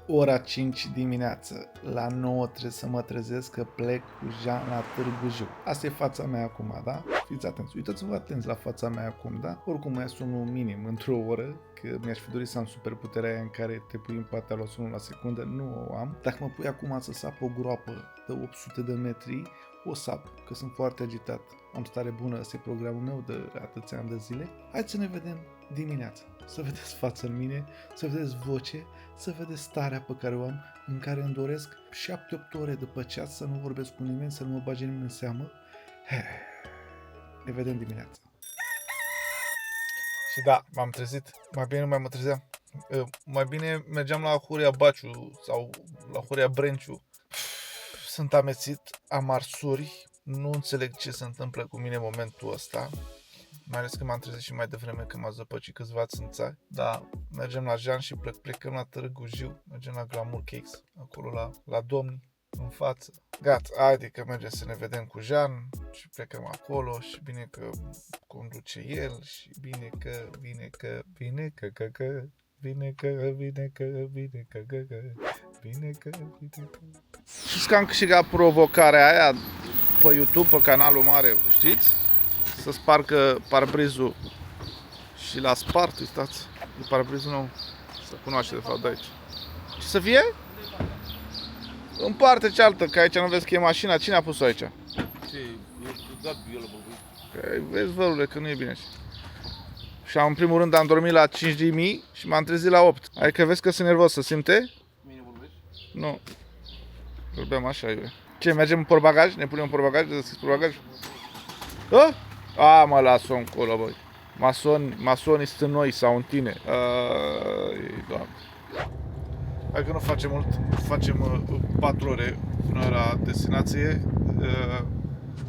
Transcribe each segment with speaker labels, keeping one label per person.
Speaker 1: Ora 5 dimineață, la 9 trebuie să mă trezesc că plec cu Jean la Târgu Jiu. Asta e fața mea acum, da? Fiți atenți, uitați-vă atenți la fața mea acum, da? Oricum mai sunul minim într-o oră, că mi-aș fi dorit să am superputerea aia în care te pui în partea la sunul la secundă, nu o am. Dacă mă pui acum să sap o groapă de 800 de metri, o sap, că sunt foarte agitat. Am stare bună, ăsta e programul meu de atâția ani de zile. Hai să ne vedem dimineața, să vedeți fața în mine, să vedeți voce, să vedeți starea pe care o am, în care îmi doresc 7-8 ore după ceas să nu vorbesc cu nimeni, să nu mă bage nimeni în seamă. Ne vedem dimineața. Și da, m-am trezit, mai bine nu mai mă trezeam. Mai bine mergeam la Huria Baciu sau la Huria Brenciu. Sunt amețit, am arsuri, nu înțeleg ce se întâmplă cu mine în momentul ăsta. Mai ales că m-am trezit și mai devreme că m-a zăpăcit câțiva țânțari. Dar mergem la Jean și plecăm la Târgu Jiu, mergem la Glamour Cakes, acolo la domni, în față. Gata, haide că mergem să ne vedem cu Jean și plecăm acolo și bine că conduce el și bine că Știți că am câștigat provocarea aia pe YouTube, pe canalul mare, știți? Să spargă parbrizul și l-a spart, uitați, de parbrizul nou, să cunoaște de fapt de aici. Ce să fie? În partea cealaltă, că aici nu vezi că e mașina, cine a pus-o aici?
Speaker 2: Ce, Gabi, el a vorbit.
Speaker 1: Că vezi, vărule, că nu e bine așa. Și în primul rând am dormit la 5.000 și m-am trezit la 8. Adică vezi că sunt nervos, să simte?
Speaker 2: Mine vorbești?
Speaker 1: Nu. Vorbeam așa, iure. Ce, mergem în portbagaj? Ne punem în portbagaj? Deschis portbagaj? A, mă las-o încolo, băi. Masonii sunt în noi sau în tine. Doamne. Hai că nu facem mult, facem 4 ore până la destinație.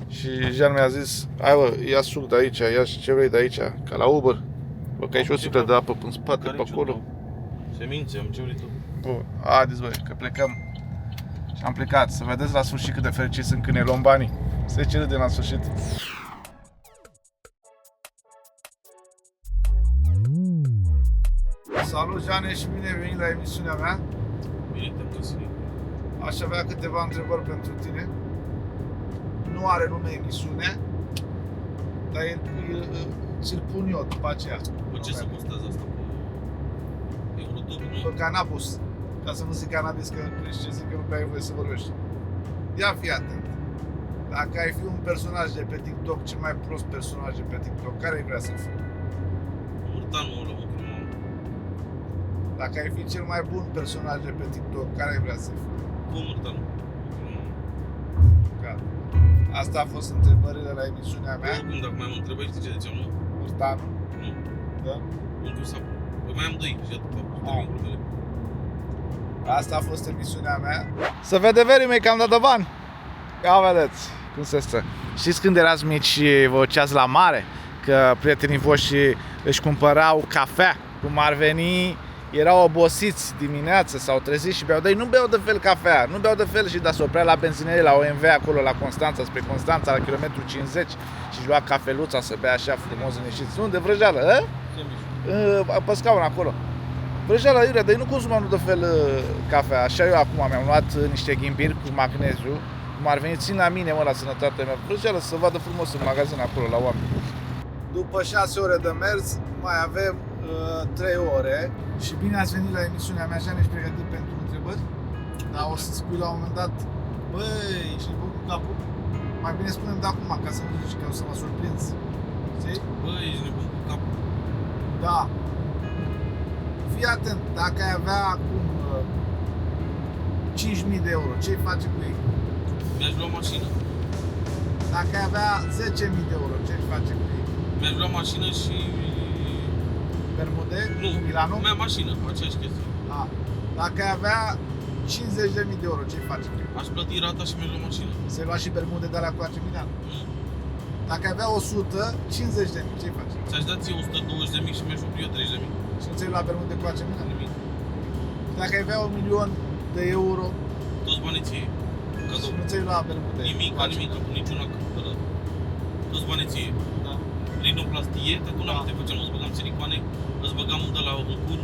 Speaker 1: Și Jean mi-a zis, hai bă, ia suc de aici, ia ce vrei de aici, ca la Uber. Bă, că ai și o sticlă de apă în spate, pe acolo.
Speaker 2: Semințe, am ce vrei tu.
Speaker 1: Bun, haideți băi, că plecăm. Și am plecat, să vedeți la sfârșit cât de fericiți sunt când ne luăm banii. Se ce râde la sfârșit. Salut, Jeane, și bine ai venit la emisiunea mea.
Speaker 2: Bine te-am găsit.
Speaker 1: Aș avea câteva întrebări pentru tine. Nu are nume emisiune, dar ți-l pun eu după aceea.
Speaker 2: Pe ce se postează asta? Pe YouTube?
Speaker 1: Pe Canabus, ca să nu zic cannabis, că ce zic că nu prea ai voie să vorbești. Ia fii atent. Dacă ai fi un personaj de pe TikTok, cel mai prost personaj de pe TikTok, care ai vrea să fii?
Speaker 2: Murtanul ăla, mă, cum
Speaker 1: Dacă ai fi cel mai bun personaj de pe TikTok, care ai vrea să fii?
Speaker 2: Cum Murtanul?
Speaker 1: Gata. Asta a fost întrebările la emisiunea mea.
Speaker 2: Oricum, dacă mai mă întrebai, știi ce ziceam, nu?
Speaker 1: Murtanul.
Speaker 2: Nu.
Speaker 1: Da?
Speaker 2: Încă o sapă. Păi mai am 2 și atât, termin glumele.
Speaker 1: Asta a fost emisiunea mea. Să vede verii mei că am dat de bani. Ia vedeți cum se stă. Știți când erați mici și vă duceați la mare? Că prietenii voștri își cumpărau cafea. Cum ar veni, erau obosiți dimineața, s-au trezit și beau. Dar ei nu beau de fel cafea, nu beau de fel și se oprea la benzinerie, la OMV acolo, la Constanța, spre Constanța, la kilometru 50 și își lua cafeluța să bea așa frumos liniștit. Unde? Vrăjeală, pe scaun acolo. Vrăjeala, iurea, dar ei nu consumam de fel cafea. Așa eu acum mi-am luat niște ghimbiri cu magneziu. Cum ar veni, țin la mine, mă, la sănătatea mea. Vrăjeala, să vadă frumos în magazin acolo, la oameni. După 6 ore de mers, mai avem 3 ore. Și bine ați venit la emisiunea mea, așa ne-ești pregătit pentru întrebări. Dar o să spui la un moment dat, băi, ești nebun cu capul. Mai bine spunem de acum, ca să nu zici că o să mă surprinzi. Știi?
Speaker 2: Băi, ești nebun cu capul.
Speaker 1: Da. Fii atent, dacă ai avea acum 5.000 de euro, ce-i face cu ei?
Speaker 2: Mi-aș lua mașină.
Speaker 1: Dacă ai avea 10.000 de euro, ce-i face cu ei?
Speaker 2: Mi-aș lua mașină și...
Speaker 1: Bermude?
Speaker 2: Nu,
Speaker 1: Milano?
Speaker 2: mea mașină, aceeași chestie.
Speaker 1: Da. Dacă ai avea 50.000 de euro, ce-i face cu ei?
Speaker 2: Aș plăti rata și mi-aș lua mașină.
Speaker 1: Se lua și bermude de alea cu AC Milan?
Speaker 2: Nu.
Speaker 1: Dacă ai avea 150.000, ce-i face?
Speaker 2: Ți-aș da ție 120.000 și mi-aș opri eu 30.000.
Speaker 1: Și nu ți-ai lua bermude cu AC Milan?
Speaker 2: Nimic.
Speaker 1: Dacă ai avea 1.000.000 de euro,
Speaker 2: Toți banii ție.
Speaker 1: și
Speaker 2: Cadou.
Speaker 1: nu ți-ai lua bermude
Speaker 2: Nimic,
Speaker 1: cu
Speaker 2: ca
Speaker 1: AC
Speaker 2: nimic,
Speaker 1: Milan?
Speaker 2: cu niciuna ăla. Toți banii ție.
Speaker 1: Da.
Speaker 2: Rinoplastie, că tu n-am te făceam, îți băgam silicoane, îți băgam de la în cur,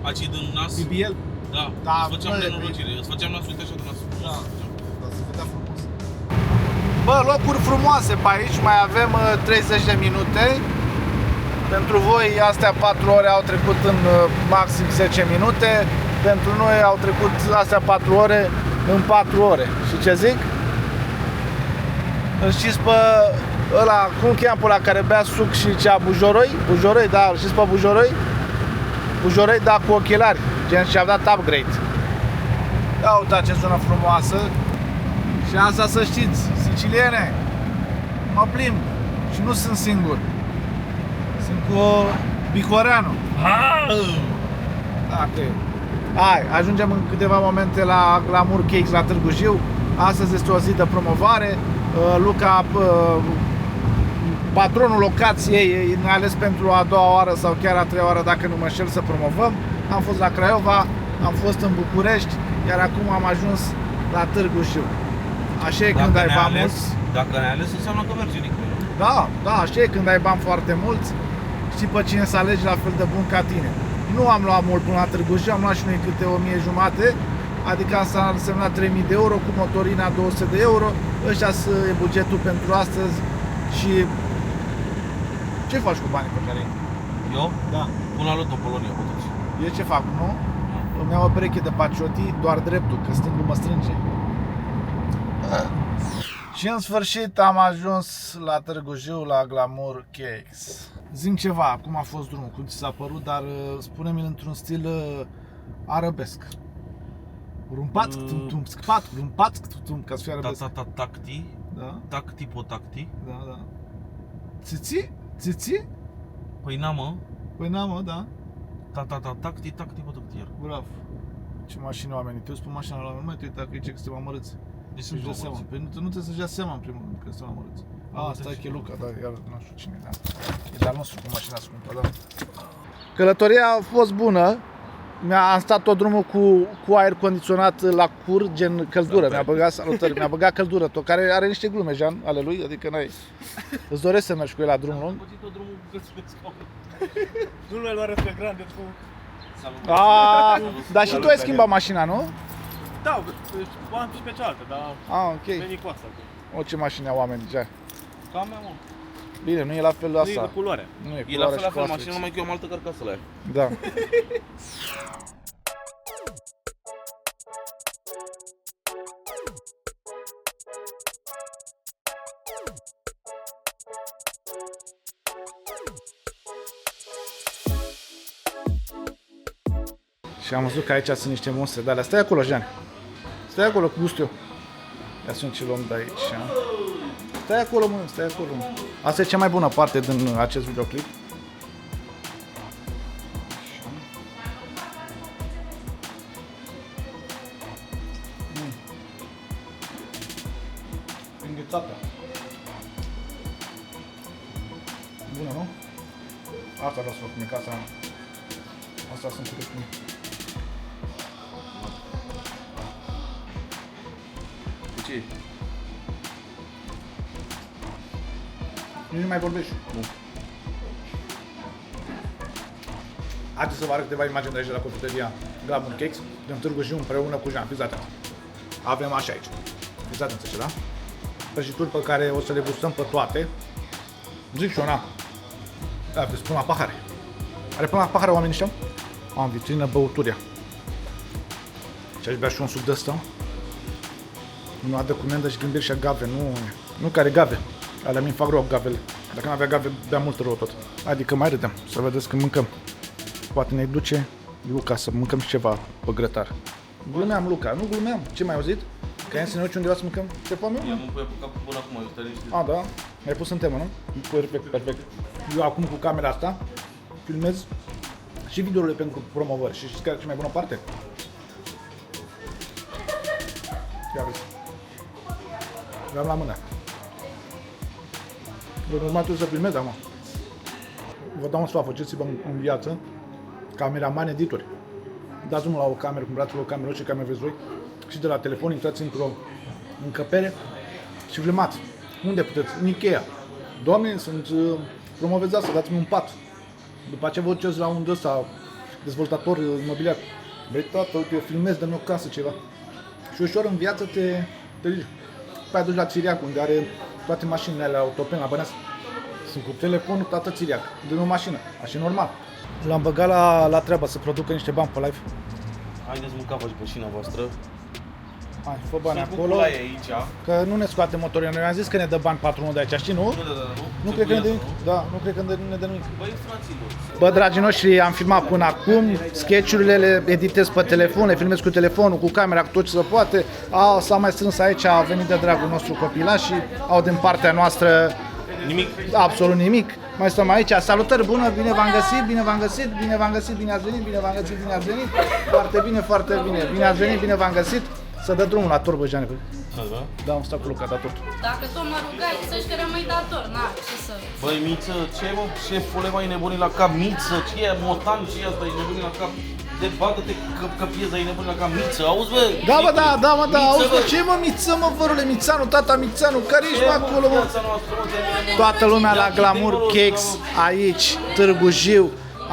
Speaker 2: acid în nas.
Speaker 1: BBL?
Speaker 2: Da,
Speaker 1: Da,
Speaker 2: îți făceam
Speaker 1: bă,
Speaker 2: nenorocire, îți făceam nasul, uite așa de nasul.
Speaker 1: Da, dar se vedea frumos. Bă, locuri frumoase pe aici, mai avem 30 de minute. Pentru voi astea 4 ore au trecut în maxim 10 minute. Pentru noi au trecut astea 4 ore în 4 ore. Și ce zic? Îl știți pe ăla, cum cheamă pe ăla care bea suc și cea Bujoroi? Bujoroi, da, îl știți pe Bujoroi? Bujoroi, da, cu ochelari, gen și-a dat upgrade. Ia uita ce zonă frumoasă. Și asta să știți, siciliene, mă plimb și nu sunt singur. Sunt cu Bicoreanu. Okay. Hai, ajungem în câteva momente la Glamour Cakes la Târgu Jiu. Astăzi este o zi de promovare. Luca, patronul locației, ne-a ales pentru a doua oară sau chiar a treia oară, dacă nu mă înșel, să promovăm. Am fost la Craiova, am fost în București, iar acum am ajuns la Târgu Jiu. Așa e când ai bani mulți.
Speaker 2: Dacă ne-ai ales, înseamnă că merge nicăieri.
Speaker 1: Da, da, așa e când ai bani foarte mulți. Știi pe cine să alegi la fel de bun ca tine. Nu am luat mult până la Târgu Jiu, am luat și noi câte 1500, adică asta a însemnat 3000 de euro, cu motorina 200 de euro. Ăștia e bugetul pentru astăzi. Și ce faci cu banii pe care ai?
Speaker 2: Eu?
Speaker 1: Da.
Speaker 2: Pun la loto Polonia, puteți.
Speaker 1: E ce fac, nu? Îmi iau o pereche de pacioti, doar dreptul, că stângul mă strânge. Și în sfârșit am ajuns la Târgu Jiu, la Glamour Cakes. Zi-mi ceva, cum a fost drumul, cum ți s-a părut, dar spune-mi într-un stil arabesc. Rumpat, tum, scpat, rumpat, tum, ca să fie arabesc.
Speaker 2: Tacti.
Speaker 1: Da?
Speaker 2: Tacti, potacti.
Speaker 1: Da, da. Țiți? Țiți?
Speaker 2: Păi n-am, mă.
Speaker 1: Păi n-am, mă, da.
Speaker 2: Tacti, potacti, iar.
Speaker 1: Bravo. Ce mașină oamenii, te uiți pe mașina la urmă, te uita că e ce că suntem amărâți.
Speaker 2: Deci
Speaker 1: Să-și dea seama. Păi nu trebuie să-și dea seama în primul rând că suntem amărâți. Asta e Luca, da, iar nu știu cine, da. E de-al nostru cu mașina scumpă, da. Călătoria a fost bună. Am stat tot drumul cu aer condiționat la cur, gen căldură. Mi-a băgat, salutări, mi-a băgat căldură, tot care are niște glume, Jean, ale lui, adică n-ai. Îți doresc să mergi cu el la drum lung?
Speaker 3: Nu l-ai luat pe grande cu...
Speaker 1: Dar și tu ai schimbat mașina, nu?
Speaker 3: Da, am și pe cealaltă, dar
Speaker 1: Ok.
Speaker 3: veni cu asta.
Speaker 1: O, ce mașini au oamenii, Jean.
Speaker 3: Cam mea, mă.
Speaker 1: Bine, nu e la fel asta.
Speaker 3: Nu e culoarea.
Speaker 1: Nu e
Speaker 2: E la
Speaker 1: culoarea
Speaker 2: fel,
Speaker 1: și
Speaker 2: la fel,
Speaker 1: cu
Speaker 2: mașina, numai că eu am altă carcasă la ea.
Speaker 1: Da. Și am văzut că aici sunt niște monstre de alea. Stai acolo, Jean. Stai acolo cu gustul. Ia să ce luăm de aici. Stai acolo, mă, stai acolo. Asta e cea mai bună parte din acest videoclip. Înghețată. Bună, nu? Asta vreau să fac mie, că asta sunt cu mie.
Speaker 2: De ce?
Speaker 1: Nici nu mai vorbești.
Speaker 2: Nu.
Speaker 1: Haideți să vă arăt câteva imagini de aici de la cofetăria Glamour Cakes, din Târgu Jiu împreună cu Jean. Fiți atenți. Avem așa aici. Fiți atenți așa, da? Prăjituri pe care o să le gustăm pe toate. Zic și una. Da, vedeți, până la pahare. Are până la pahare oamenii ăștia? Am vitrină băuturia. Și aș bea și un suc de ăsta. Nu adă cu mendă și gâmbiri și agave, nu care gave. Alea mi fac rău gavele. Dacă nu avea gave, bea mult rău tot. Adică mai râdem, să vedeți când mâncăm. Poate ne duce Luca să mâncăm și ceva pe grătar. Glumeam, Luca, nu glumeam. Ce mai auzit? Că ai să ne duci undeva să mâncăm? Te foame?
Speaker 2: Eu mă pui pe cap până acum, eu stai liniștit.
Speaker 1: Da. Mi-ai pus în temă, nu? Perfect, perfect. Eu acum cu camera asta filmez și videourile pentru promovări. Și știți care e cea mai bună parte? Ia vezi. Le-am la mână. Eu normal trebuie să filmez acum. Vă dau un sfat, faceți-vă în viață cameraman editori. Dați drumul la o cameră, cumpărați-vă o cameră, orice cameră vreți voi, și de la telefon intrați într-o încăpere și filmați. Unde puteți? În Ikea. Doamne, sunt promovezați, dați-mi un pat. După aceea vă duceți la un ăsta, dezvoltator imobiliar. Vrei toată, uite, eu filmez, dă-mi o casă ceva. Și ușor în viață te duci. Păi aduci la Țiriac, unde are toate mașinile alea autopen la Băneasa. Sunt cu telefonul, tată Țiriac, dă-mi o mașină, așa e normal. L-am băgat la treabă să producă niște bani pe live.
Speaker 2: Haideți mâncați pe șina voastră.
Speaker 1: Hai, fă bani
Speaker 2: Să-i
Speaker 1: acolo,
Speaker 2: bucula ei aici.
Speaker 1: că nu ne scoate motorul. Noi am zis că ne dă bani patronul de aici, știi, nu? Nu cred că ne dă nimic. Da, nu cred că ne dă nimic.
Speaker 2: Băi, fraților.
Speaker 1: Bă, dragii noștri, am filmat până acum, sketch-urile le editez pe telefon, le filmez cu telefonul, cu camera, cu tot ce se poate. S-au mai strâns aici, au venit de dragul nostru copilaș și au din partea noastră
Speaker 2: Nimic.
Speaker 1: absolut nimic. Mai stăm aici, salutări, bună, bine v-am găsit, bine v-am găsit, bine v-am găsit, bine ați venit, bine v-am găsit, bine ați venit. Foarte bine, foarte bine, bine ați venit, bine v-am găsit. Să dă drumul la tur, bă, Jeane. Da, un stau cu Luca, dator.
Speaker 4: Dacă tot mă rugai să-și că rămâi dator, na, ce să...
Speaker 2: Băi, Miță, ce mă, șefule, mai nebunit la cap, Miță, ce e motan, ce e asta, e nebunit la cap. De bată-te că pieza e nebunit la cap, Miță, auzi, bă?
Speaker 1: Da, mă, da,
Speaker 2: Miță,
Speaker 1: auzi,
Speaker 2: bă.
Speaker 1: bă, ce mă, Miță, mă, vărule, Mițanu, tata Mițanu, care ești, mă, acolo, mă? Toată lumea la Glamour Cakes, aici, Târgu Jiu.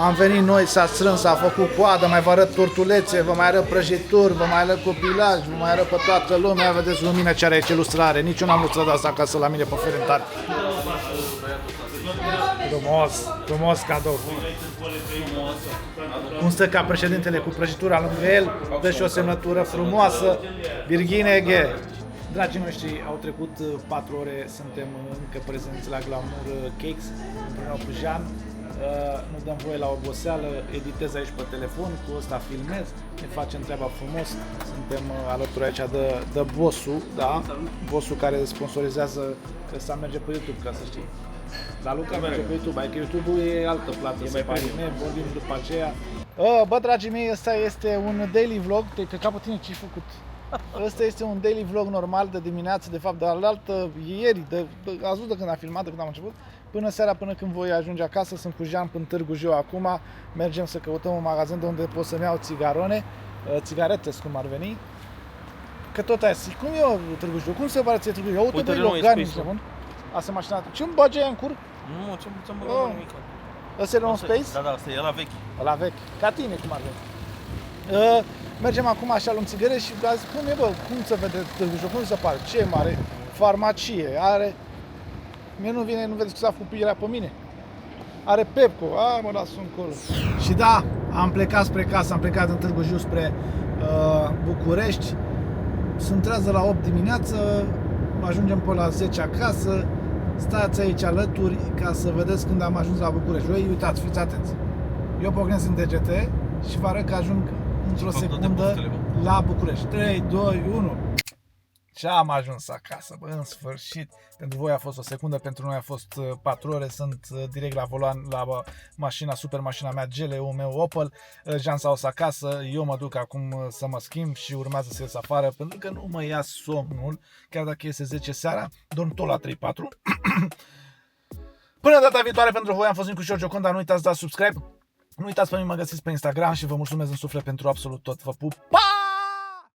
Speaker 1: Am venit noi, s-a strâns, s-a făcut coadă, mai vă arăt tortulețe, vă mai arăt prăjituri, vă mai arăt copilaj, vă mai arăt pe toată lumea, vedeți lumina ce are ce lustrare, nici eu n-am lustrat asta acasă la mine pe Ferentari. Frumos, frumos cadou. Cum stă ca președintele cu prăjitura lângă el, dă și o semnătură frumoasă, Virginie Eghe. Dragii noștri, au trecut 4 ore, suntem încă prezenți la Glamour Cakes, împreună cu Jean. Nu dăm voie la oboseală, editez aici pe telefon, cu ăsta filmez, ne facem treaba frumos. Suntem alături aici de bossul, da? Bossul care sponsorizează, că ăsta merge pe YouTube, ca să știi. Dar Luca merge pe YouTube, adică YouTube-ul e altă plată, se pare, ne vorbim după aceea. Bă, dragii mei, ăsta este un daily vlog, te capă tine ce-ai făcut. Ăsta este un daily vlog normal de dimineață, de fapt de alaltă, ieri, ați văzut de când am filmat, de când am început, până seara, până când voi ajunge acasă, sunt cu Jean până Târgu Jiu acum, mergem să căutăm un magazin de unde pot să-mi iau țigarone, țigarete, cum ar veni, că tot aia, cum e Târgu Jiu, cum se pare ție Târgu Jiu? Uite, băi, Logani, niște bun, asta e mașina, ce-mi bagi aia în cur?
Speaker 2: Nu, ce-am băgat nimic.
Speaker 1: Ăsta e un Space?
Speaker 2: Da, asta e la vechi.
Speaker 1: La vechi, ca tine, cum ar veni. Mergem acum așa, luăm țigăre și a zis, cum e, bă, cum se vede Târgu Jiu, cum se pare, ce mare, farmacie, are, mie nu vine, nu vedeți că s-a făcut pielea pe mine, are Pepco, mă las încolo. Și da, am plecat spre casă, am plecat în Târgu Jiu spre București, sunt trează la 8 dimineață, ajungem pe la 10 acasă, stați aici alături ca să vedeți când am ajuns la București. Voi uitați, fiți atenți, eu pocnesc în DGT și vă arăt că ajung într-o secundă la București. 3, 2, 1. Și am ajuns acasă, bă, în sfârșit. Pentru voi a fost o secundă, pentru noi a fost 4 ore. Sunt direct la volan, la mașina, super mașina mea, GLE-ul meu Opel. Jean s-a dus acasă, eu mă duc acum să mă schimb și urmează să ies afară, pentru că nu mă ia somnul, chiar dacă iese 10 seara, dorm tot la 3-4. Până data viitoare, pentru voi am fost Nicu Șorgioconda, nu uitați să dați subscribe. Nu uitați pe mine, mă găsiți pe Instagram și vă mulțumesc în suflet pentru absolut tot. Vă pup! Pa!